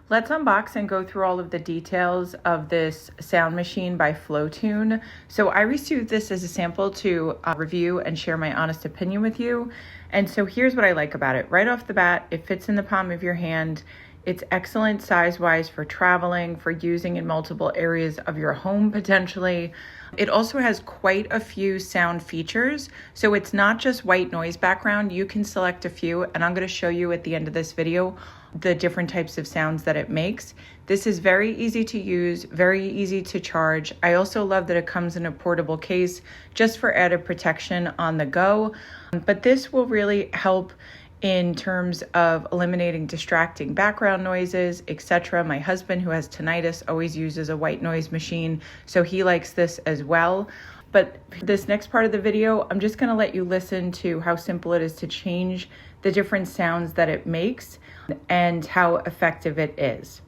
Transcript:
Let's unbox and go through all of the details of this sound machine by Flowtune. So I received this as a sample to review and share my honest opinion with you. And so here's what I like about it. Right off the bat, it fits in the palm of your hand. It's excellent size-wise for traveling, for using in multiple areas of your home potentially. It also has quite a few sound features. So it's not just white noise background. You can select a few, and I'm going to show you at the end of this video the different types of sounds that it makes. This is very easy to use, very easy to charge. I also love that it comes in a portable case just for added protection on the go. But this will really help in terms of eliminating distracting background noises, etc. My husband, who has tinnitus, always uses a white noise machine, so he likes this as well. But this next part of the video, I'm just going to let you listen to how simple it is to change the different sounds that it makes and how effective it is.